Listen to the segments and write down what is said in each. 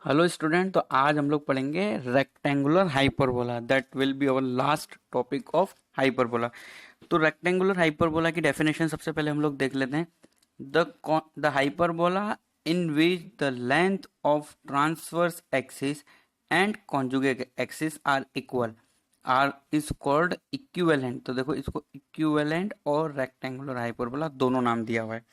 Hello student. तो आज हम लोग पढ़ेंगे rectangular hyperbola. That will be our last topic of hyperbola. तो रेक्टेंगुलर हाइपरबोला की डेफिनेशन सबसे पहले हम लोग देख लेते हैं। The hyperbola in which the length of transverse axis and conjugate axis are equal are is called equivalent. तो देखो, इसको इक्विवेलेंट और रेक्टेंगुलर हाइपरबोला दोनों नाम दिया हुआ है।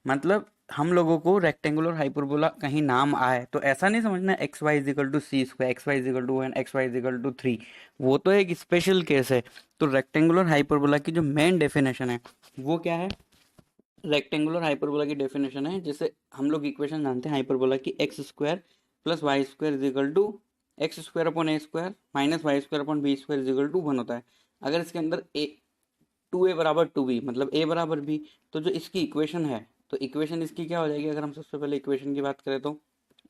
मतलब हम लोगों को रेक्टेंगुलर हाइपरबोला कहीं नाम आए तो ऐसा नहीं समझना X Y is equal to C square, x Y is equal to one, X Y is equal to three. वो तो एक स्पेशल केस है। तो रेक्टेंगुलर हाइपरबोला की जो मेन डेफिनेशन है वो क्या है? रेक्टेंगुलर हाइपरबोला की डेफिनेशन है, जैसे हम लोग इक्वेशन जानते हैं हाइपरबोला की, X square plus Y square equal to X square upon A square minus Y square upon B square equal to one होता है। अगर इसके अंदर ए टू ए बराबर टू बी मतलब ए बराबर बी, तो जो इसकी इक्वेशन है, तो इक्वेशन इसकी क्या हो जाएगी? अगर हम सबसे पहले इक्वेशन की बात करें तो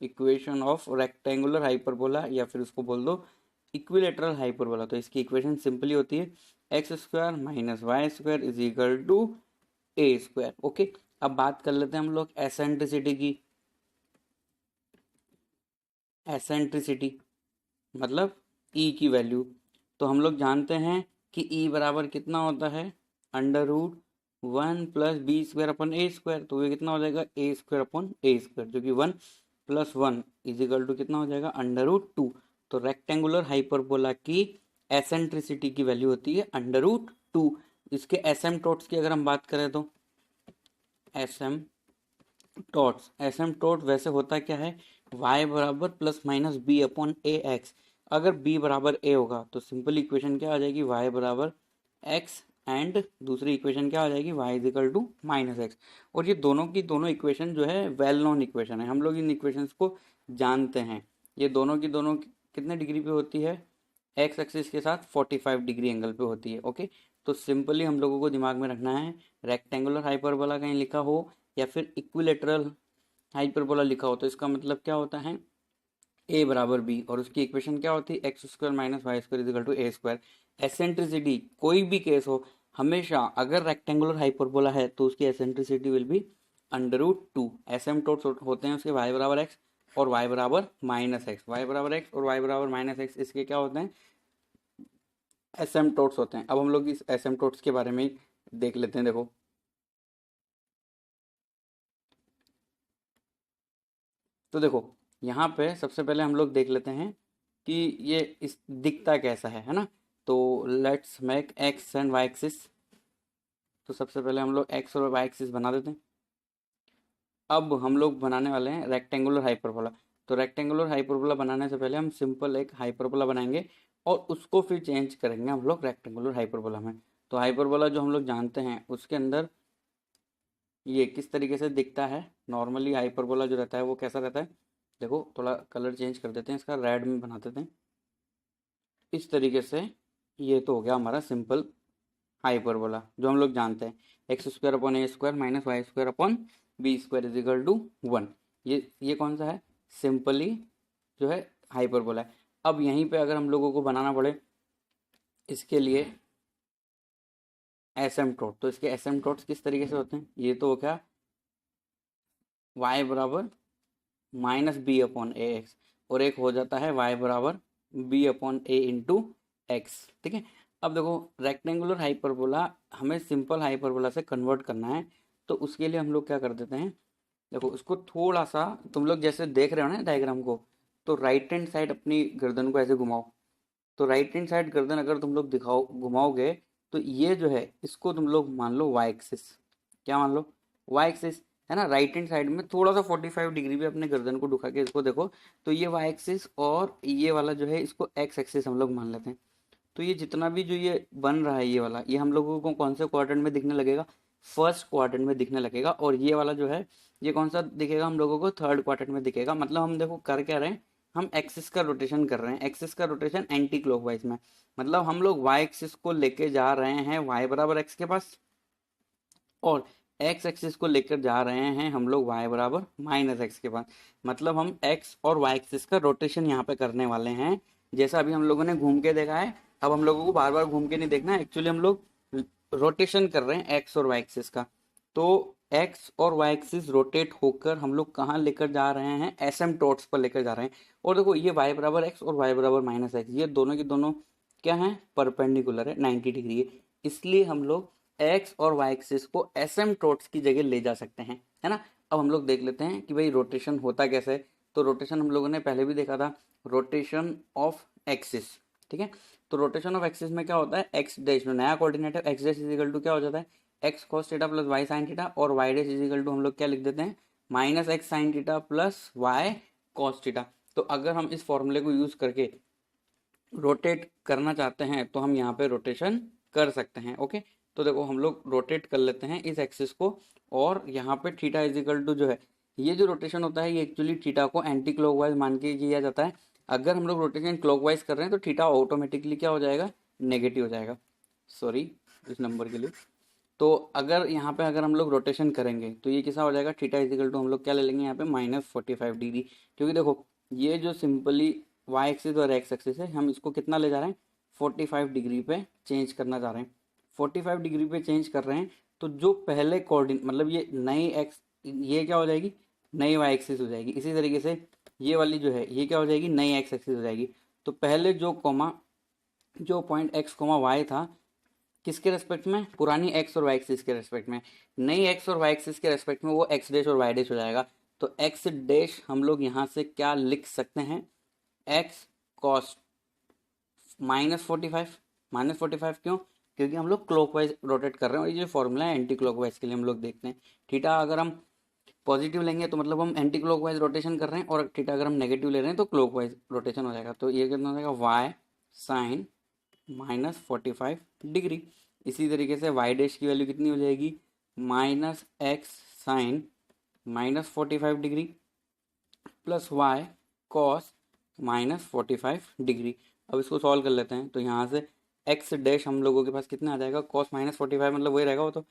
इक्वेशन ऑफ रेक्टेंगुलर हाइपरबोला, या फिर उसको बोल दो इक्विलेटरल हाइपरबोला। तो इसकी इक्वेशन सिंपली होती है X square minus Y square is equal to A square. Okay, अब बात कर लेते हैं हम लोग एसेंट्रिसिटी की। एसेंट्रिसिटी मतलब ई की वैल्यू। तो हम लोग जानते हैं कि ई बराबर कितना होता है? Under root one plus B square upon A square. तो ये कितना हो जाएगा? ए स्क्वायर अपन ए स्क्वायर, जो कि one plus one equal to कितना हो जाएगा? Under root two. तो रेक्टेंगुलर हाइपरबोला की एसेंट्रिसिटी की वैल्यू होती है अंडर रूट टू। इसके एसिम्पटोट्स की अगर हम बात करें तो एसिम्पटोट वैसे होता क्या है? y बराबर प्लस माइनस बी अपॉन ए एक्स। अगर b बराबर a होगा तो सिंपल इक्वेशन क्या आ जाएगी? y बराबर x एंड दूसरी इक्वेशन क्या आ जाएगी? y equal to minus X. और ये दोनों की दोनों इक्वेशन जो है वेल नोन इक्वेशन है, हम लोग इन इक्वेशंस को जानते हैं। ये दोनों की दोनों कितने डिग्री पे होती है? एक्स एक्सिस के साथ 45 डिग्री एंगल पे होती है। ओके, तो सिंपली हम लोगों को दिमाग में रखना है, रेक्टेंगुलर हाइपरबोला कहीं लिखा हो या फिर इक्विलेटरल हाइपरबोला लिखा हो तो इसका मतलब क्या होता है? ए बराबर बी, और उसकी इक्वेशन क्या होती है? X square minus Y square equal to A square. Eccentricity कोई भी केस हो, हमेशा अगर रेक्टेंगुलर हाइपरबोला है तो उसकी eccentricity will be under root two. Asymptotes होते हैं उसके वाई बराबर एक्स और वाई बराबर माइनस एक्स। वाई बराबर एक्स और वाई बराबर माइनस एक्स इसके क्या होते हैं? एसिम्पटोट्स होते हैं। अब हम लोग इस एसिम्पटोट्स के बारे में देख लेते हैं। देखो, तो देखो यहाँ पे सबसे पहले हम लोग देख लेते हैं कि ये इस दिखता कैसा है ना। तो let's make X and Y axis. तो सबसे पहले हम लोग एक्स और वाई एक्सिस बना देते हैं। अब हम लोग बनाने वाले हैं रेक्टेंगुलर हाइपरबोला। तो रेक्टेंगुलर हाइपरबोला बनाने से पहले हम सिंपल एक हाइपरबोला बनाएंगे और उसको फिर चेंज करेंगे हम लोग रेक्टेंगुलर हाइपरबोला में। तो हाइपरबोला जो हम लोग जानते हैं उसके अंदर ये किस तरीके से दिखता है? नॉर्मली हाइपरबोला जो रहता है वो कैसा रहता है? देखो, थोड़ा कलर चेंज कर देते हैं, इसका रेड में बना देते हैं इस तरीके से। ये तो हो गया हमारा सिंपल हाइपरबोला जो हम लोग जानते हैं, X square upon A square minus Y square upon B square is equal to one. ये कौन सा है? सिंपली जो है हाइपरबोला है। अब यहीं पे अगर हम लोगों को बनाना पड़े इसके लिए एसिम्पटोट, तो इसके एसिम्पटोट्स किस तरीके से होते हैं? ये तो हो गया y बराबर माइनस बी अपॉन ए एक्स, और एक हो जाता है y बराबर बी अपॉन ए इंटू एक्स। ठीक है, अब देखो रेक्टेंगुलर हाइपरबोला हमें सिंपल हाइपरबोला से कन्वर्ट करना है। तो उसके लिए हम लोग क्या कर देते हैं? देखो, उसको थोड़ा सा तुम लोग जैसे देख रहे हो ना डायग्राम को, तो राइट हैंड साइड अपनी गर्दन को ऐसे घुमाओ। तो राइट हैंड साइड गर्दन अगर तुम लोग दिखाओ घुमाओगे तो ये जो है इसको तुम लोग मान लो वाई एक्सिस। क्या मान लो? वाई एक्सिस है ना। राइट हैंड साइड में थोड़ा सा 45 डिग्री पे अपने गर्दन को दुखा के इसको देखो, तो ये वाई एक्सिस और ये वाला जो है इसको एक्स एक्सिस हम लोग मान लेते हैं। तो ये जितना भी जो ये बन रहा है ये वाला, ये हम लोगों को कौन से क्वाड्रेंट में दिखने लगेगा? फर्स्ट क्वाड्रेंट में दिखने लगेगा। और ये वाला जो है ये कौन सा दिखेगा हम लोगों को? थर्ड क्वाड्रेंट में दिखेगा। मतलब हम देखो कर क्या रहे हैं, हम एक्सिस का रोटेशन कर रहे हैं। एक्सिस का रोटेशन एंटी क्लॉकवाइज में, मतलब हम लोग वाई एक्सिस को लेके जा रहे हैं वाई बराबर एक्स के पास, और एक्स एक्सिस को लेकर जा रहे हैं हम लोग वाई बराबर माइनस एक्स के पास। मतलब हम एक्स और वाई एक्सिस का रोटेशन यहाँ पे करने वाले हैं। जैसा अभी हम लोगों ने घूम के देखा है, अब हम लोगों को बार बार घूम के नहीं देखना है। एक्चुअली हम लोग रोटेशन कर रहे हैं एक्स और वाई एक्सिस का। तो एक्स और वाई एक्सिस रोटेट होकर हम लोग कहाँ लेकर जा रहे हैं, एसिम्प्टोट्स पर लेकर जा रहे हैं। और देखो ये y बराबर एक्स और y बराबर माइनस एक्स, ये दोनों की दोनों क्या है, परपेंडिकुलर है, 90 डिग्री है। इसलिए हम लोग x और y एक्सिस को एसिम्प्टोट्स की जगह ले जा सकते हैं, है ना। अब हम लोग देख लेते हैं कि भाई रोटेशन होता कैसे है। तो रोटेशन हम लोगों ने पहले भी देखा था, रोटेशन ऑफ एक्सिस, ठीक है। तो रोटेशन ऑफ एक्सिस में क्या होता है, एक्स डैश में नया कोऑर्डिनेट है, X dash is equal to क्या हो जाता है, X cos theta plus Y sine theta, और Y dash is equal to हम लोग क्या लिख देते हैं, minus X sine theta plus Y cos theta. तो अगर हम इस फॉर्मूले को यूज करके रोटेट करना चाहते हैं तो हम यहाँ पे रोटेशन कर सकते हैं, ओके। तो देखो हम लोग रोटेट कर लेते हैं इस एक्सिस को, और यहाँ पे थीटा इज इक्वल टू जो है, ये जो रोटेशन होता है ये एक्चुअली थीटा को एंटी क्लॉकवाइज मान के किया जाता है। अगर हम लोग रोटेशन क्लॉकवाइज कर रहे हैं तो थीटा ऑटोमेटिकली क्या हो जाएगा, नेगेटिव हो जाएगा, सॉरी इस नंबर के लिए। तो अगर यहाँ पे अगर हम लोग रोटेशन करेंगे तो ये कैसा हो जाएगा, थीटा इजिकल टू हम लोग क्या ले लेंगे यहाँ पे -45 डिग्री। क्योंकि देखो ये जो सिंपली वाई एक्सिस और एक्स एक्सिस है, हम इसको कितना ले जा रहे हैं, 45 डिग्री पे चेंज करना चाह रहे हैं। 45 डिग्री पे चेंज कर रहे हैं तो जो पहले कोऑर्डिनेट मतलब ये नई एक्स, ये क्या हो जाएगी, नई वाई एक्सिस हो जाएगी। इसी तरीके से ये वाली जो है ये क्या हो जाएगी, नई एक्स एक्सिस हो जाएगी। तो पहले जो कॉमा, जो पॉइंट एक्स कॉमा वाई था किसके रेस्पेक्ट में, पुरानी एक्स और वाई एक्सिस के रेस्पेक्ट में, नई एक्स और वाई एक्सिस के रेस्पेक्ट में वो एक्स डैश और वाई डैश हो जाएगा। तो एक्स डैश हम लोग यहाँ से क्या लिख सकते हैं, एक्स कॉस -45। -45 क्यों, क्योंकि हम लोग क्लॉकवाइज रोटेट कर रहे हैं, और ये जो फॉर्मूला है एंटी क्लॉकवाइज के लिए हम लोग देखते हैं। थीटा अगर हम पॉजिटिव लेंगे तो मतलब हम एंटी क्लॉकवाइज रोटेशन कर रहे हैं, और थीटा अगर हम नेगेटिव ले रहे हैं तो क्लॉकवाइज रोटेशन हो जाएगा। तो ये कितना हो जाएगा, वाई साइन -45 डिग्री। इसी तरीके से वाई डैश की वैल्यू कितनी हो जाएगी, -x sine -45 degree plus Y cos -45 degree. अब इसको सॉल्व कर लेते हैं तो यहाँ से एक्स डैश हम लोगों के पास कितना आ जाएगा, कॉस -45 मतलब वही रहेगा वो, तो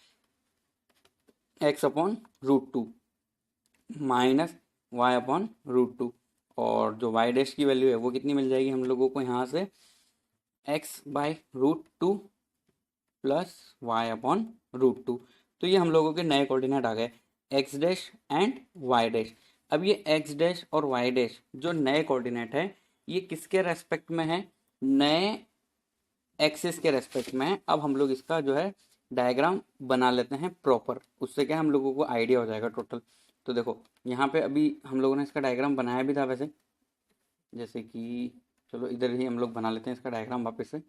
X upon √2 minus Y upon √2। और जो वाई डैश की वैल्यू है वो कितनी मिल जाएगी हम लोगों को यहाँ से, X by √2 plus Y upon √2। तो ये हम लोगों के नए कोऑर्डिनेट आ गए, X dash and Y dash. अब ये एक्स डैश और वाई डैश जो नए कोऑर्डिनेट है ये किसके रेस्पेक्ट में है, नए एक्सिस के रेस्पेक्ट में है। अब हम लोग इसका जो है डायग्राम बना लेते हैं प्रॉपर, उससे क्या हम लोगों को आइडिया हो जाएगा टोटल। तो देखो यहाँ पे अभी हम लोगों ने इसका डायग्राम बनाया भी था वैसे, जैसे कि चलो इधर ही हम लोग बना लेते हैं इसका डायग्राम वापस से,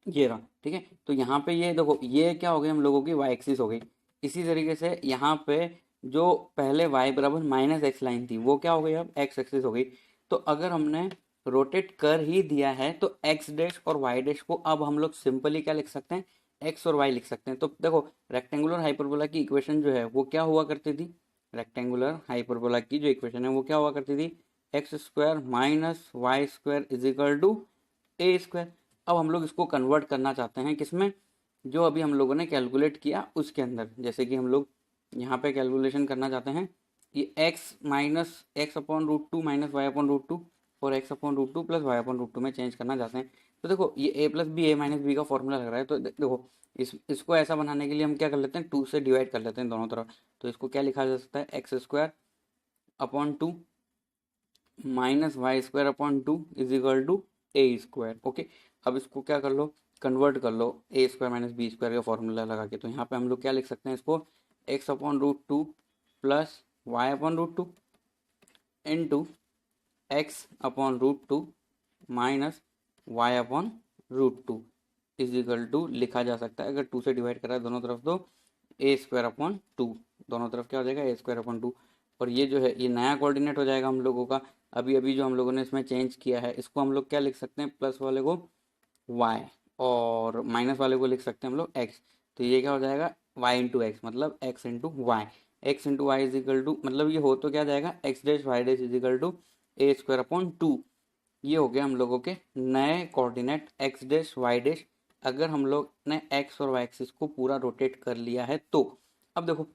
ये रहा, ठीक है। तो यहाँ पे ये देखो ये क्या हो गई हम लोगों की वाई एक्सिस हो गई। इसी तरीके से यहाँ पे जो पहले y बराबर -x लाइन थी वो क्या हो गई, अब x एक्सिस हो गई। तो अगर हमने रोटेट कर ही दिया है तो x डैश और y डैश को अब हम लोग सिंपली क्या लिख सकते हैं, x और y लिख सकते हैं। तो देखो रेक्टेंगुलर हाइपरबोला की इक्वेशन जो है वो क्या हुआ करती थी, रेक्टेंगुलर हाइपरबोला की जो इक्वेशन है वो क्या हुआ करती थी, x² minus y² is equal to a²। अब हम लोग इसको कन्वर्ट करना चाहते हैं किसमें, जो अभी हम लोगों ने कैलकुलेट किया उसके अंदर। जैसे कि हम लोग यहाँ पे कैलकुलेशन करना चाहते हैं कि x minus X upon √2 minus Y upon √2 और x upon √2 plus Y upon √2 में चेंज करना चाहते हैं। तो देखो ये a plus B a minus B का फॉर्मूला लग रहा है। तो देखो इसको ऐसा बनाने के लिए हम क्या कर लेते हैं, 2 से डिवाइड कर लेते हैं दोनों तरफ। तो इसको क्या लिखा जा सकता है, x² upon 2 minus y² upon 2 is equal to a², okay. अब इसको क्या कर लो, कन्वर्ट कर लो a² माइनस b² का फॉर्मूला लगा के। तो यहाँ पे हम लोग क्या लिख सकते हैं इसको, x upon √2 plus Y upon √2 into X upon √2 minus Y upon √2 is equal to लिखा जा सकता है, अगर 2 से डिवाइड करा दोनों तरफ तो a² अपॉन 2, दोनों तरफ क्या हो जाएगा a² अपॉन 2। और ये जो है ये नया कोऑर्डिनेट हो जाएगा हम लोगों का। अभी अभी जो हम लोगों ने इसमें चेंज किया है इसको हम लोग क्या लिख सकते हैं, प्लस वाले को y और माइनस वाले को लिख सकते हैं हम लोग x। तो ये क्या हो जाएगा, y इंटू एक्स मतलब x into Y, X into Y is equal to मतलब ये हो तो क्या जाएगा, x dash Y dash is equal to a² upon 2। ये हो गया हम लोगों के नए coordinate x dash Y dash. अगर हम लोग ने x और y एक्सिस को पूरा रोटेट कर लिया है तो अब देखो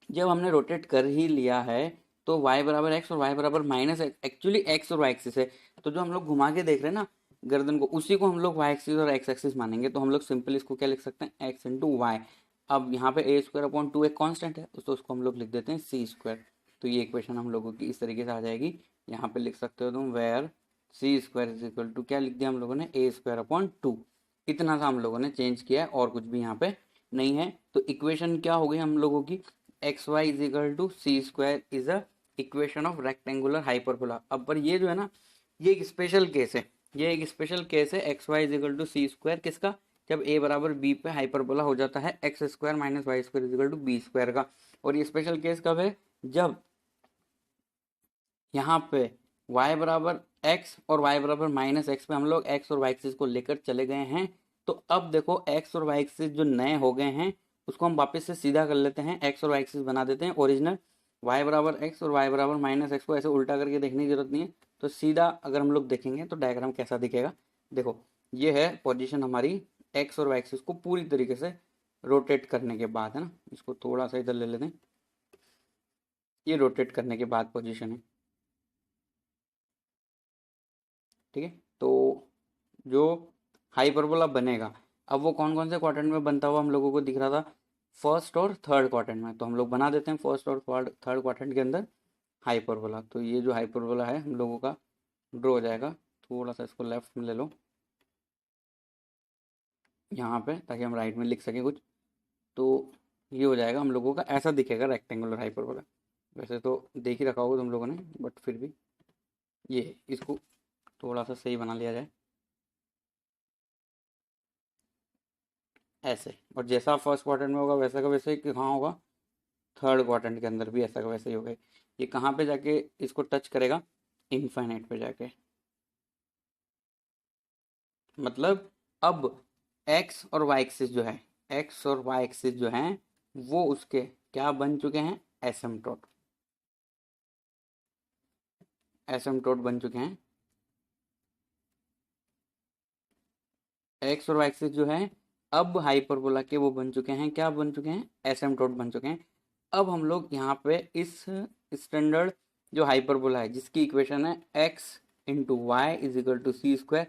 जब हमने रोटेट कर ही लिया है तो y बराबर एक्स और y बराबर माइनस एक्स, एक्चुअली x और y एक्सिस है। तो जो हम लोग घुमा के देख रहे हैं ना गर्दन को, उसी को हम लोग y एक्सिस और x एक्सिस मानेंगे। तो हम लोग सिंपल इसको क्या लिख सकते हैं, x इंटू वाई। अब यहाँ पे ए स्क्वायर अपॉन 2 एक कांस्टेंट है, तो उसको हम लोग लिख देते हैं सी स्क्वायर। तो ये इक्वेशन हम लोगों की इस तरीके से आ जाएगी। यहाँ पे लिख सकते हो तुम where C square is equal to, क्या लिख दिया हम लोगों ने, ए स्क्वायर अपॉन 2। इतना सा हम लोगों ने चेंज किया है और कुछ भी यहाँ पे नहीं है। तो इक्वेशन क्या हो गई हम लोगों की, X Y is equal to C square is a equation of rectangular hyperbola. अब पर ये जो है ना, ये एक स्पेशल केस है, ये एक स्पेशल केस है X Y is equal to C square, किसका, जब a बराबर b पे हाइपरबोला हो जाता है X square minus Y square is equal to B square का। और ये स्पेशल केस कब है, जब यहाँ पे y बराबर x और y बराबर माइनस एक्स पे हम लोग x और y एक्सिस को लेकर चले गए हैं। तो अब देखो x और y एक्सिस जो नए हो गए हैं उसको हम वापस से सीधा कर लेते हैं, x और y एक्सिस बना देते हैं ओरिजिनल। y बराबर x और y बराबर माइनस एक्स को ऐसे उल्टा करके देखने की जरूरत नहीं है। तो सीधा अगर हम लोग देखेंगे तो डायग्राम कैसा दिखेगा, देखो ये है पोजीशन हमारी x और y एक्सिस को पूरी तरीके से रोटेट करने के बाद, है ना, इसको थोड़ा सा इधर ले लेते हैं, ये रोटेट करने के बाद पोजीशन है, ठीक है। तो जो हाइपरबोला बनेगा, अब वो कौन कौन से क्वाड्रेंट में बनता हुआ हम लोगों को दिख रहा था, फर्स्ट और थर्ड क्वाड्रेंट में। तो हम लोग बना देते हैं फर्स्ट और थर्ड क्वाड्रेंट के अंदर हाइपरबोला। तो ये जो हाइपरबोला है हम लोगों का ड्रॉ हो जाएगा, थोड़ा सा इसको लेफ्ट में ले लो यहाँ पे, ताकि हम राइट में लिख सकें कुछ। तो ये हो जाएगा हम लोगों का, ऐसा दिखेगा रेक्टेंगुलर हाइपरबोला। वैसे तो देख ही रखा होगा तुम लोगों ने, बट फिर भी ये इसको थोड़ा सा सही बना लिया जाए ऐसे। और जैसा फर्स्ट क्वाड्रेंट में होगा वैसा का वैसे ही कहाँ होगा, थर्ड क्वाड्रेंट के अंदर भी ऐसा का वैसे ही होगा। ये कहाँ पे जाके इसको टच करेगा, इनफाइनाइट पे जाके। मतलब अब एक्स और वाई एक्सिस जो है, एक्स और वाई एक्सिस जो हैं वो उसके क्या बन चुके हैं, एसिम्प्टोट, एसिम्प्टोट बन चुके हैं। एक्स और वाई एक्सिस जो है अब हाइपरबोला के वो बन चुके हैं, क्या बन चुके हैं, एसिम्प्टोट बन चुके हैं। अब हम लोग यहाँ पे इस स्टैंडर्ड जो हाइपरबोला है जिसकी इक्वेशन है x into Y is equal to C square,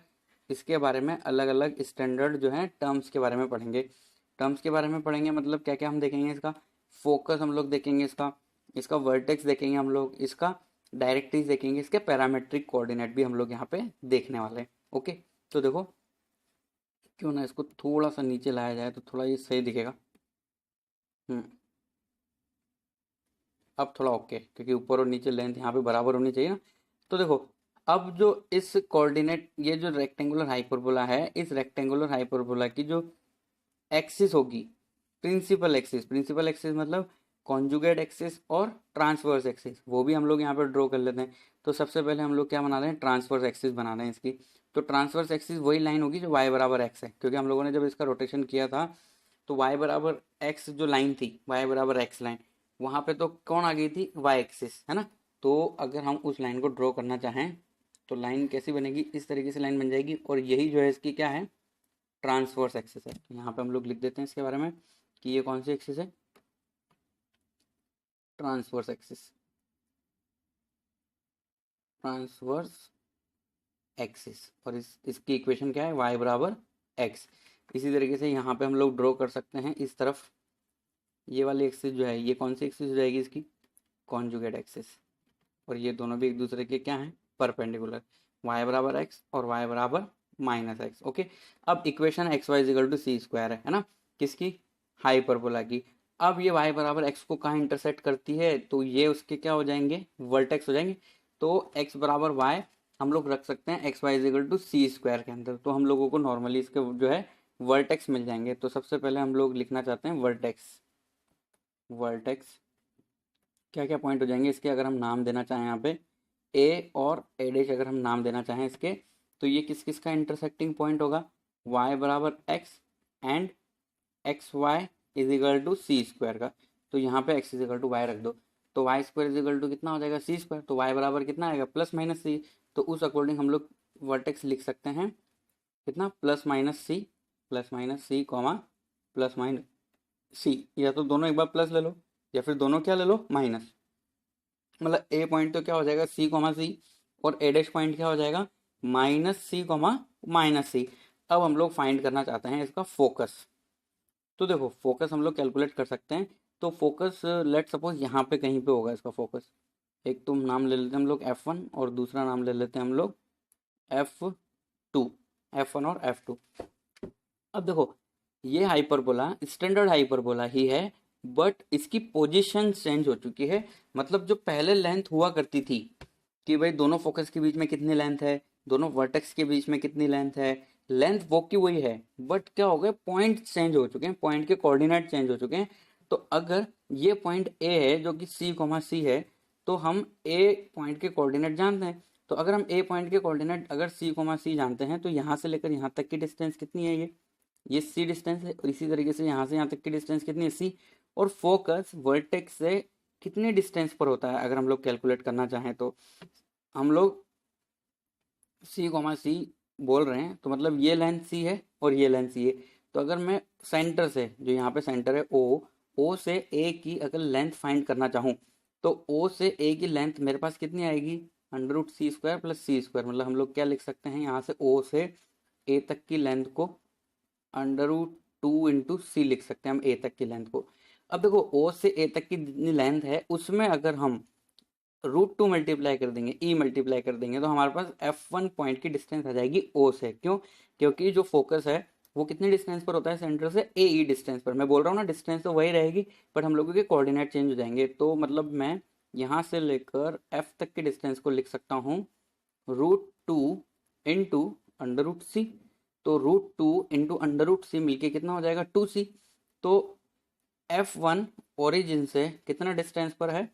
इसके बारे में अलग अलग स्टैंडर्ड जो है टर्म्स के बारे में पढ़ेंगे। टर्म्स के बारे में पढ़ेंगे मतलब क्या क्या हम देखेंगे, इसका फोकस हम लोग देखेंगे, इसका इसका वर्टेक्स देखेंगे हम लोग, इसका डायरेक्ट्रिक्स देखेंगे, इसके पैरामेट्रिक कोऑर्डिनेट भी हम लोग यहाँ पे देखने वाले हैं। ओके, तो देखो क्यों ना इसको थोड़ा सा नीचे लाया जाए तो थोड़ा ये सही दिखेगा। हम्म, अब थोड़ा ओके, क्योंकि ऊपर और नीचे लेंथ यहाँ पे बराबर होनी चाहिए ना। तो देखो अब जो इस कोऑर्डिनेट, ये जो रेक्टेंगुलर हाइपरबोला है, इस रेक्टेंगुलर हाइपरबोला की जो एक्सिस होगी, प्रिंसिपल एक्सिस, प्रिंसिपल एक्सिस मतलब कॉन्जुगेट एक्सिस और ट्रांसवर्स एक्सिस, वो भी हम लोग यहाँ पर ड्रॉ कर लेते हैं। तो सबसे पहले हम लोग क्या बना रहे हैं, ट्रांसवर्स एक्सिस बना रहे हैं इसकी। तो ट्रांसवर्स एक्सिस वही लाइन होगी जो y बराबर एक्स है, क्योंकि हम लोगों ने जब इसका रोटेशन किया था तो y बराबर एक्स जो लाइन थी, y बराबर एक्स लाइन, वहाँ पे तो कौन आ गई थी, y एक्सिस, है ना। तो अगर हम उस लाइन को ड्रॉ करना चाहें तो लाइन कैसी बनेगी, इस तरीके से लाइन बन जाएगी। और यही जो है इसकी क्या है, ट्रांसवर्स एक्सिस है। तो यहाँ पे हम लोग लिख देते हैं इसके बारे में कि ये कौन सी एक्सिस है, ट्रांसवर्स एक्सिस, ट्रांसवर्स एक्सिस। और इसकी इक्वेशन क्या है, y बराबर एक्स। इसी तरीके से यहाँ पे हम लोग ड्रॉ कर सकते हैं इस तरफ, ये वाली एक्सिस जो है ये कौन सी एक्सिस हो जाएगी, इसकी कॉन्जुगेट एक्सिस। और ये दोनों भी एक दूसरे के क्या हैं, परपेंडिकुलर, y बराबर एक्स और y बराबर माइनस एक्स। ओके, अब equation x Y is equal to C square है ना, किसकी, हाइपरबोला की। अब ये y बराबर एक्स को कहाँ इंटरसेक्ट करती है, तो ये उसके क्या हो जाएंगे, वर्टेक्स हो जाएंगे। तो x बराबर y हम लोग रख सकते हैं x Y is equal to C square के अंदर। तो हम लोगों को नॉर्मली इसके जो है वर्टेक्स मिल जाएंगे। तो सबसे पहले हम लोग लिखना चाहते हैं वर्टेक्स, वर्टेक्स क्या क्या पॉइंट हो जाएंगे इसके, अगर हम नाम देना चाहें यहाँ पे ए और ए डैश, अगर हम नाम देना चाहें इसके, तो ये किस किस का इंटरसेक्टिंग पॉइंट होगा, y बराबर x and x Y is equal to C square का। तो यहाँ पे x is equal to y रख दो, तो y square is equal to कितना हो जाएगा, सी स्क्वायर। तो y बराबर कितना आएगा, प्लस माइनस सी। तो उस अकॉर्डिंग हम लोग वर्टेक्स लिख सकते हैं कितना, plus minus C comma plus minus सी, या तो दोनों एक बार प्लस ले लो या फिर दोनों क्या ले लो, माइनस। मतलब ए पॉइंट तो क्या हो जाएगा, सी कॉमा सी, और ए डैश पॉइंट क्या हो जाएगा, माइनस सी कॉमा माइनस सी। अब हम लोग फाइंड करना चाहते हैं इसका फोकस। तो देखो फोकस हम लोग कैलकुलेट कर सकते हैं। तो फोकस लेट सपोज यहाँ पे कहीं पे होगा इसका फोकस। एक तो नाम ले लेते हैं हम लोग F1 और दूसरा नाम ले लेते हैं हम लोग F2। F1 और F2। अब देखो ये हाइपरबोला स्टैंडर्ड हाइपरबोला ही है, बट इसकी पोजीशन चेंज हो चुकी है। मतलब जो पहले लेंथ हुआ करती थी कि भाई दोनों फोकस के बीच में कितनी लेंथ है, दोनों वर्टेक्स के बीच में कितनी लेंथ है, लेंथ वो की वही है, बट क्या हो गया, पॉइंट चेंज हो चुके हैं, पॉइंट के कोऑर्डिनेट चेंज हो चुके हैं। तो अगर ये पॉइंट ए है जो कि सी है, तो हम ए पॉइंट के कोऑर्डिनेट जानते हैं। तो अगर हम ए पॉइंट के कोऑर्डिनेट अगर सी जानते हैं, तो यहाँ से लेकर यहाँ तक की डिस्टेंस कितनी है, ये सी डिस्टेंस है। और इसी तरीके से यहाँ से यहाँ तक की डिस्टेंस कितनी है, सी। और फोकस वर्टेक्स से कितनी डिस्टेंस पर होता है अगर हम लोग कैलकुलेट करना चाहें, तो हम लोग सी बोल रहे हैं, तो मतलब ये लेंथ सी है और ये लेंथ सी है। तो अगर मैं सेंटर से, जो यहाँ पे सेंटर है ओ से ए की अगर लेंथ फाइंड करना चाहूँ, तो ओ से ए की लेंथ मेरे पास कितनी आएगी, √c² प्लस c²। मतलब हम लोग क्या लिख सकते हैं, यहाँ से ओ से ए तक की लेंथ को √2 इंटू सी लिख सकते हैं हम, ए तक की लेंथ को। अब देखो ओ से ए तक की जितनी लेंथ है उसमें अगर हम √2 मल्टीप्लाई कर देंगे, ई मल्टीप्लाई कर देंगे, तो हमारे पास F1 पॉइंट की डिस्टेंस आ जाएगी ओ से। क्यों? क्योंकि जो फोकस है वो कितनी डिस्टेंस पर होता है सेंटर से, ए ई डिस्टेंस पर। मैं बोल रहा हूँ ना डिस्टेंस तो वही रहेगी, बट हम लोगों के कोऑर्डिनेट चेंज हो जाएंगे। तो मतलब मैं यहाँ से लेकर F तक की डिस्टेंस को लिख सकता हूँ √2 इंटू √c। तो √2 इंटू √c मिलके कितना हो जाएगा, 2c। तो F1 ओरिजिन से कितना डिस्टेंस पर है,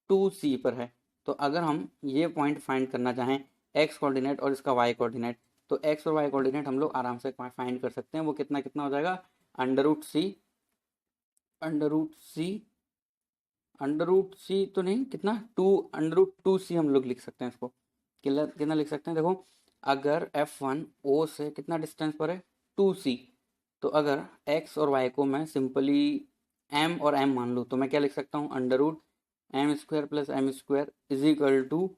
2c पर है। तो अगर हम ये पॉइंट फाइंड करना चाहें x कोऑर्डिनेट और इसका y कोऑर्डिनेट, तो x और y कोऑर्डिनेट हम लोग आराम से फाइंड कर सकते हैं। वो कितना कितना हो जाएगा, अंडर रूट सी तो नहीं, कितना, 2√2c हम लोग लिख सकते हैं इसको। कितना कितना लिख सकते हैं, देखो अगर F1 O से कितना डिस्टेंस पर है, 2c, तो अगर x और y को मैं सिंपली m और m मान लूँ, तो मैं क्या लिख सकता हूँ, √m² plus m² is equal to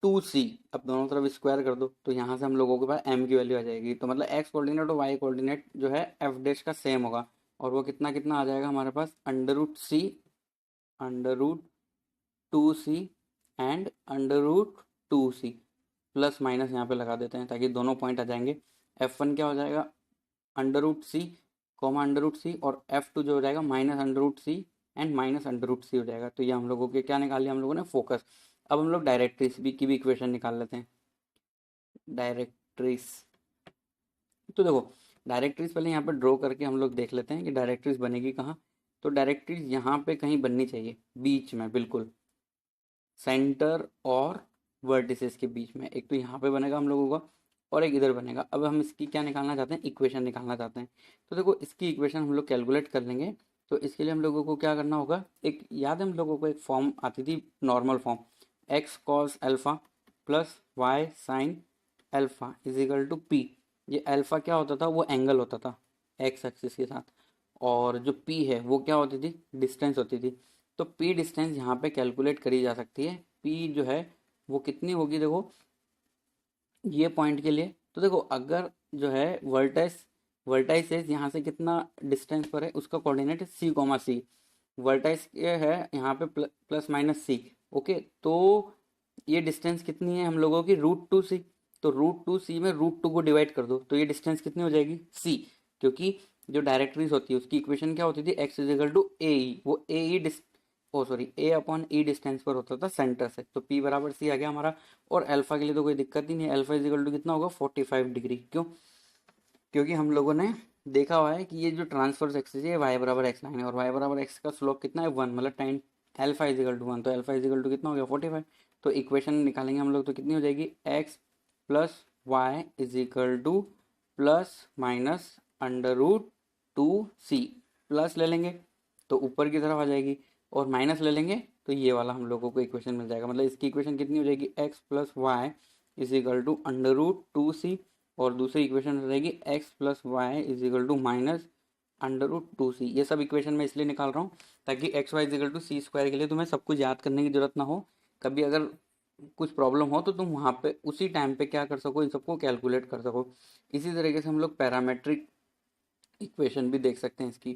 2c। अब दोनों तरफ स्क्वायर कर दो, तो यहाँ से हम लोगों के पास m की वैल्यू आ जाएगी। तो मतलब x कोऑर्डिनेट और y कोऑर्डिनेट जो है f डैश का सेम होगा, और वो कितना कितना आ जाएगा हमारे पास, √2c and √2c। Plus minus यहाँ पे लगा देते हैं ताकि दोनों पॉइंट आ जाएंगे। F1 क्या हो जाएगा, √c कॉमा √c, और F2 जो हो जाएगा -√c एंड -√c हो जाएगा। तो ये हम लोगों के क्या निकाल लिया हम लोगों ने, फोकस। अब हम लोग डायरेक्ट्रिस की भी इक्वेशन निकाल लेते हैं। डायरेक्ट्रिस, तो देखो डायरेक्ट्रिस पहले यहाँ पे ड्रॉ करके हम लोग देख लेते हैं कि डायरेक्ट्रिस बनेगी कहाँ। तो डायरेक्ट्रिस यहाँ पे कहीं बननी चाहिए, बीच में, बिल्कुल सेंटर और वर्टिसेस के बीच में। एक तो यहाँ पे बनेगा हम लोगों का, और एक इधर बनेगा। अब हम इसकी क्या निकालना चाहते हैं, इक्वेशन निकालना चाहते हैं। तो देखो इसकी इक्वेशन हम लोग कैलकुलेट कर लेंगे। तो इसके लिए हम लोगों को क्या करना होगा, एक याद है हम लोगों को एक फॉर्म आती थी, normal form, x cos alpha plus y sin alpha is equal to p। ये अल्फा क्या होता था, वो एंगल होता था x एक्सिस के साथ, और जो p है वो क्या होती थी, डिस्टेंस होती थी। तो p डिस्टेंस यहाँ पे कैलकुलेट करी जा सकती है। p जो है वो कितनी होगी, देखो ये पॉइंट के लिए, तो देखो अगर जो है वर्टाइसेस यहाँ से कितना डिस्टेंस पर है, उसका कोऑर्डिनेट है c, वर्टाइस ये है यहाँ पे प्लस माइनस c। ओके, तो ये डिस्टेंस कितनी है हम लोगों की, √2c। तो √2c में √2 को डिवाइड कर दो, तो ये डिस्टेंस कितनी हो जाएगी, c। क्योंकि जो डायरेक्ट्रीज होती है उसकी इक्वेशन क्या होती थी, x इज इक्वल टू ए, वो ए ई ओ सॉरी ए अपॉन ई डिस्टेंस पर होता था सेंटर से। तो p बराबर c आ गया हमारा। और अल्फा के लिए तो कोई दिक्कत ही नहीं है, अल्फा इज इक्वल टू कितना होगा, 45 डिग्री। क्यों? क्योंकि हम लोगों ने देखा हुआ है कि ये जो ट्रांसफर्स एक्सिस है y बराबर x लाइन है, और y बराबर x का स्लोप कितना है, 1, मतलब time alpha is equal to 1। तो अल्फा इज इक्वल टू कितना हो गया, 45। तो इक्वेशन निकालेंगे हम लोग, तो कितनी हो जाएगी, x plus y is equal to plus minus √2c। Plus ले लेंगे तो ऊपर की तरफ आ जाएगी, और माइनस ले लेंगे तो ये वाला हम लोगों को इक्वेशन मिल जाएगा। मतलब इसकी इक्वेशन कितनी हो जाएगी, x plus y is equal to √2c, और दूसरी इक्वेशन हो जाएगी x plus y is equal to minus √2c। ये सब इक्वेशन मैं इसलिए निकाल रहा हूँ ताकि x Y is equal to c² के लिए तुम्हें सब कुछ याद करने की जरूरत ना हो। कभी अगर कुछ प्रॉब्लम हो तो तुम वहाँ पे उसी टाइम पे क्या कर सको, इन सबको कैलकुलेट कर सको। इसी तरीके से हम लोग पैरामेट्रिक इक्वेशन भी देख सकते हैं इसकी,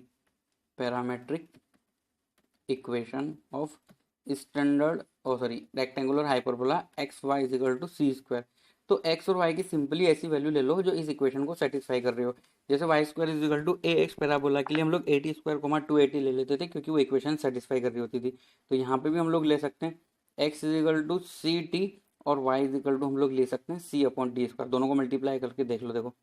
parametric equation of standard rectangular hyperbola x Y is equal to C square. तो एक्स और वाई की सिंपली ऐसी वैल्यू ले लो जो इस इक्वेशन को सेटिस्फाई कर रही हो। जैसे y square is equal to a x parabola के लिए हम लोग 80 स्क्वायर कोमा 280 ले लेते थे, क्योंकि वो इक्वेशन सेटिस्फाई कर रही होती थी। तो यहाँ पे भी हम लोग ले सकते हैं x is equal to c T, और वाई इज इक्वल टू हम लोग ले सकते हैं सी अपॉन टी स्क्वायर। दोनों को मल्टीप्लाई करके देख लो, देखो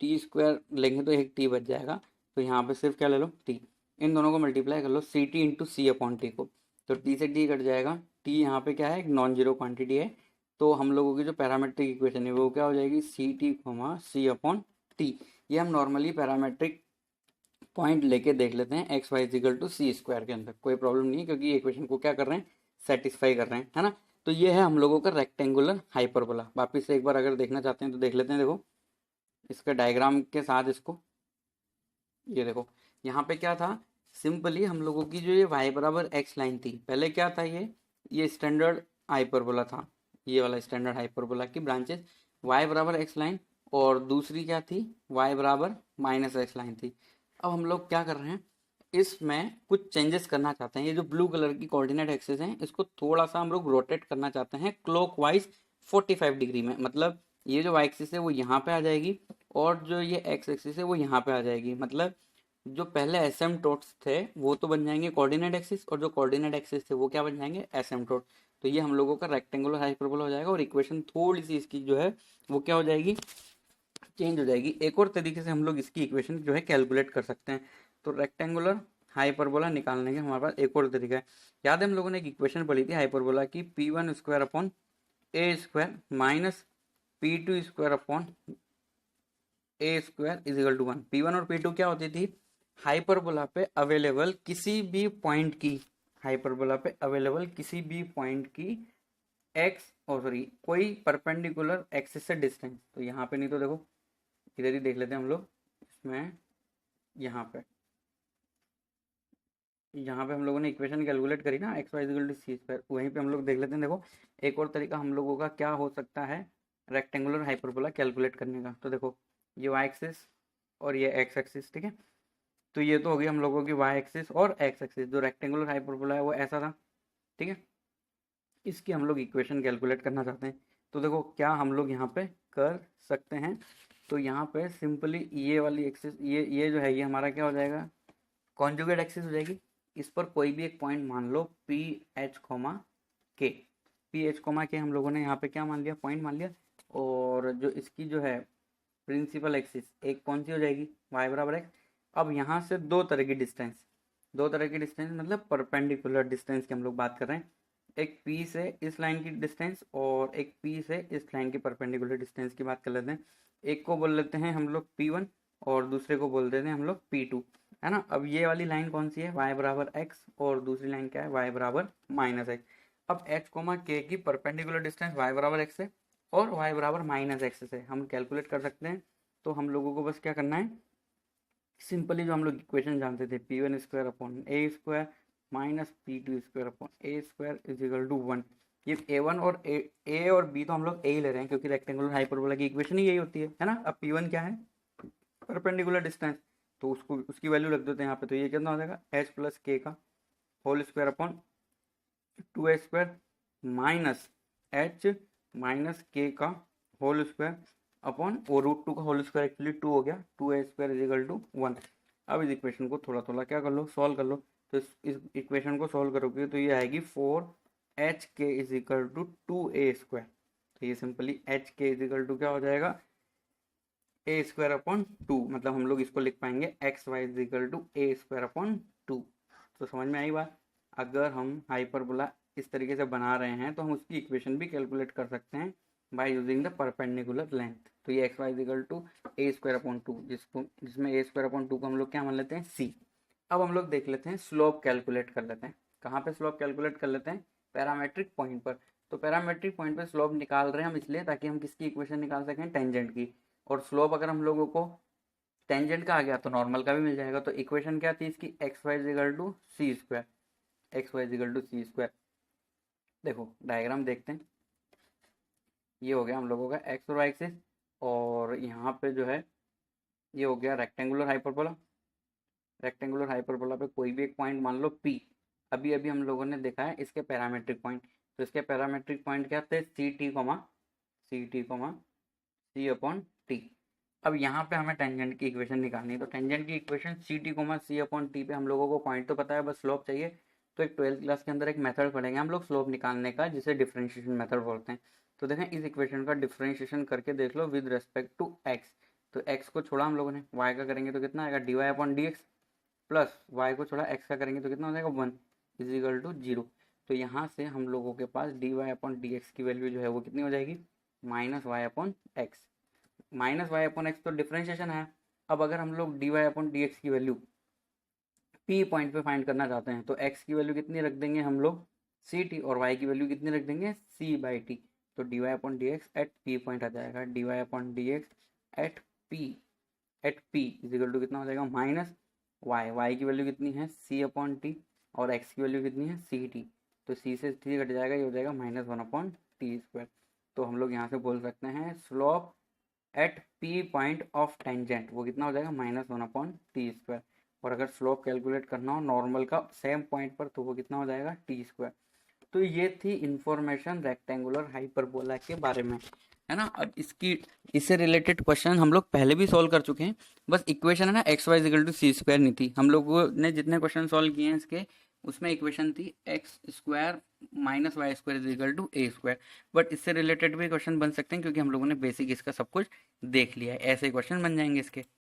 टी स्क्वायर लेंगे तो एक टी बच जाएगा, तो यहाँ पे सिर्फ क्या ले लो टी। इन दोनों को मल्टीप्लाई कर लो सी टी इंटू सी अपॉन टी को, तो टी से टी कट जाएगा। टी यहाँ पे क्या है, एक नॉन जीरो क्वांटिटी है। तो हम लोगों की जो पैरामेट्रिक इक्वेशन है वो क्या हो जाएगी, c t comma c upon t. ये हम नॉर्मली पैरामेट्रिक पॉइंट लेके देख लेते हैं x Y is equal to C square के अंदर, कोई प्रॉब्लम नहीं है, क्योंकि ये इक्वेशन को क्या कर रहे हैं, सेटिस्फाई कर रहे हैं, है ना। तो ये है हम लोगों का रेक्टेंगुलर हाइपरबोला। वापिस से एक बार अगर देखना चाहते हैं तो देख लेते हैं, देखो इसका डायग्राम के साथ इसको, ये देखो यहाँ पे क्या था, सिंपली हम लोगों की जो ये y बराबर x लाइन थी, पहले क्या था, ये स्टैंडर्ड हाइपरबोला था, ये वाला स्टैंडर्ड हाइपरबोला की ब्रांचेस y बराबर x लाइन, और दूसरी क्या थी, y बराबर माइनस x लाइन थी। अब हम लोग क्या कर रहे हैं, इसमें कुछ चेंजेस करना चाहते हैं। ये जो ब्लू कलर की कोऑर्डिनेट एक्सिस है इसको थोड़ा सा हम लोग रोटेट करना चाहते हैं क्लॉकवाइज 45 डिग्री में। मतलब ये जो y एक्सिस है वो यहाँ पे आ जाएगी, और जो ये x एक्सिस है वो यहाँ पे आ जाएगी। मतलब जो पहले एसिम्प्टोट्स थे वो तो बन जाएंगे कोऑर्डिनेट एक्सिस, और जो कोऑर्डिनेट एक्सिस थे वो क्या बन जाएंगे, एसिम्प्टोट। तो ये हम लोगों का रेक्टेंगुलर हाइपरबोला हो जाएगा, और इक्वेशन थोड़ी सी इसकी जो है वो क्या हो जाएगी, चेंज हो जाएगी। एक और तरीके से हम लोग इसकी इक्वेशन जो है कैलकुलेट कर सकते हैं। तो रेक्टेंगुलर हाइपरबोला निकालने के हमारे पास एक और तरीका है। याद है हम लोगों ने एक इक्वेशन पढ़ी थी हाइपरबोला की, p one square upon A square minus p two square upon A square is equal to one. P one और पी टू क्या होती थी, हाइपरबोला पे अवेलेबल किसी भी पॉइंट की, हाइपरबोला पे अवेलेबल किसी भी पॉइंट की एक्स और कोई परपेंडिकुलर एक्सिस से डिस्टेंस। तो यहाँ पे नहीं तो देखो इधर ही देख लेते हैं हम लोग, इसमें यहाँ पे हम लोगों ने इक्वेशन कैलकुलेट करी ना, x y equal to C square, वहीं पे हम लोग देख लेते हैं। देखो एक और तरीका हम लोगों का क्या हो सकता है रेक्टेंगुलर हाइपरबोला कैलकुलेट करने का। तो देखो ये वाई एक्सिस और ये एक्स एक्सिस, ठीक है। तो ये तो होगी हम लोगों की वाई एक्सिस और एक्स एक्सिस। जो रेक्टेंगुलर हाइपरबोला है वो ऐसा था, ठीक है। इसकी हम लोग इक्वेशन कैलकुलेट करना चाहते हैं, तो देखो क्या हम लोग यहाँ पे कर सकते हैं। तो यहाँ पे सिंपली ये वाली एक्सिस, ये जो है ये हमारा क्या हो जाएगा, कॉन्जुगेट एक्सिस हो जाएगी। इस पर कोई भी एक पॉइंट मान लो पी एच कोमा के, पी एच कोमा के हम लोगों ने यहाँ पे क्या मान लिया, पॉइंट मान लिया। और जो इसकी जो है प्रिंसिपल एक्सिस एक कौन सी हो जाएगी, वाई बराबर एक्स। अब यहाँ से दो तरह की डिस्टेंस, दो तरह की डिस्टेंस मतलब परपेंडिकुलर डिस्टेंस की हम लोग बात कर रहे हैं। एक पी से इस लाइन की डिस्टेंस, और एक पी से इस लाइन की परपेंडिकुलर डिस्टेंस की बात कर लेते हैं। एक को बोल लेते हैं हम लोग पी वन, और दूसरे को बोल देते हैं हम लोग पी टू, है ना। अब ये वाली लाइन कौन सी है, y बराबर एक्स, और दूसरी लाइन क्या है, y बराबर माइनस एक्स। अब h कोमा k की परपेंडिकुलर डिस्टेंस y बराबर एक्स है और y बराबर माइनस एक्स से हम कैलकुलेट कर सकते हैं। तो हम लोगों को बस क्या करना है, सिंपली जो हम लोग इक्वेशन जानते थे, p one square upon A square minus p two square upon A square is equal to one. ये ए वन और ए और बी तो हम लोग ए ही ले रहे हैं, क्योंकि रेक्टेंगुलर हाइपरबोला की इक्वेशन ही यही होती है ना। अब पी वन क्या है, परपेंडिकुलर डिस्टेंस, तो उसको उसकी वैल्यू रख देते हैं यहाँ पे। तो ये कितना हो जाएगा, एच प्लस के का whole square upon two h square minus h minus k का होल स्क्वायर अपॉन, और रूट टू का होल स्क्वायर एक्चुअली टू हो गया, two h square is equal to one. अब इस इक्वेशन को थोड़ा थोड़ा क्या कर लो, सॉल्व कर लो। तो इस इक्वेशन को सॉल्व करोगे तो ये आएगी four h k is equal to two A square. तो ये simply h k is equal to क्या हो जाएगा, ए स्क्वायर अपॉन टू। मतलब हम लोग इसको लिख पाएंगे x Y is equal to A square upon two. तो समझ में आई बात। अगर हम हाइपरबोला इस तरीके से बना रहे हैं तो हम उसकी इक्वेशन भी कैलकुलेट कर सकते हैं by using the perpendicular length. तो ये x Y is equal to A square upon two, जिसमें ए स्क्वायर अपॉन टू को हम लोग क्या मान लेते हैं, सी। अब हम लोग देख लेते हैं स्लोप कैलकुलेट कर लेते हैं। कहाँ पे स्लोप कैलकुलेट कर लेते हैं, पैरामेट्रिक पॉइंट पर। तो पैरामेट्रिक पॉइंट पर स्लोप निकाल रहे हैं हम इसलिए ताकि हम किसकी इक्वेशन निकाल सकें, टेंजेंट की। और स्लोप अगर हम लोगों को टेंजेंट का आ गया तो नॉर्मल का भी मिल जाएगा। तो इक्वेशन क्या थी इसकी, x Y is equal to C square, x Y is equal to C square. देखो डायग्राम देखते हैं, ये हो गया हम लोगों का एक्स और वाई एक्सिस, और यहाँ पे जो है ये हो गया रेक्टेंगुलर हाइपरबोला। रेक्टेंगुलर हाइपरबोला पे कोई भी एक पॉइंट मान लो P। अभी अभी हम लोगों ने देखा है इसके पैरामेट्रिक पॉइंट। तो इसके पैरामेट्रिक पॉइंट क्या थे, सी टी, सी अपॉन टी। अब यहाँ पे हमें टेंजेंट की इक्वेशन निकालनी है। तो टेंजेंट की equation c t comma c upon t पे हम लोगों को पॉइंट तो पता है, बस स्लोप चाहिए। तो एक 12th क्लास के अंदर एक मेथड पढ़ेंगे हम लोग स्लोप निकालने का, जिसे डिफरेंशिएशन मेथड बोलते हैं। तो देखें इस इक्वेशन का डिफरेंशिएशन करके देख लो विद रेस्पेक्ट टू एक्स। तो एक्स को छोड़ा हम लोगों ने, वाई का करेंगे तो कितना आएगा, d Y upon D x, plus y को छोड़ा एक्स का करेंगे तो कितना हो जाएगा, 1 इज इक्वल टू 0। तो यहाँ से हम लोगों के पास D Y upon D X की वैल्यू जो है वो कितनी हो जाएगी, minus Y upon X. Minus Y upon X तो डिफरेंशिएशन है। अब अगर हम लोग D Y upon D X की वैल्यू पी पॉइंट पे फाइंड करना चाहते हैं तो एक्स की वैल्यू कितनी रख देंगे हम लोग, सी टी, और वाई की वैल्यू कितनी रख देंगे, सी बाई टी। तो D Y upon D X at P point आ जाएगा, D Y upon D X at P, is equal to कितना हो जाएगा, माइनस वाई की वैल्यू कितनी है, सी अपॉन टी, और एक्स की वैल्यू कितनी है, सी टी। तो सी से टी कट जाएगा, ये हो जाएगा minus one upon T square. तो हम लोग यहाँ से बोल सकते हैं slope eight P point of tangent वो कितना हो जाएगा, minus one upon T square. और अगर स्लोप कैलकुलेट करना हो नॉर्मल का सेम पॉइंट पर तो वो कितना हो जाएगा, टी स्क्वायर। तो ये थी इंफॉर्मेशन रेक्टेंगुलर हाइपरबोला के बारे में, है ना। अब इसकी इससे रिलेटेड क्वेश्चन हम लोग पहले भी सॉल्व कर चुके हैं। बस इक्वेशन है ना x y equal to C square नहीं थी। हम लोगों ने जितने क्वेश्चन सॉल्व किए हैं इसके, उसमें इक्वेशन थी x square minus Y square is equal to A square. But इससे रिलेटेड भी क्वेश्चन बन सकते हैं क्योंकि हम लोगों ने बेसिक इसका सब कुछ देख लिया है। ऐसे क्वेश्चन बन जाएंगे इसके।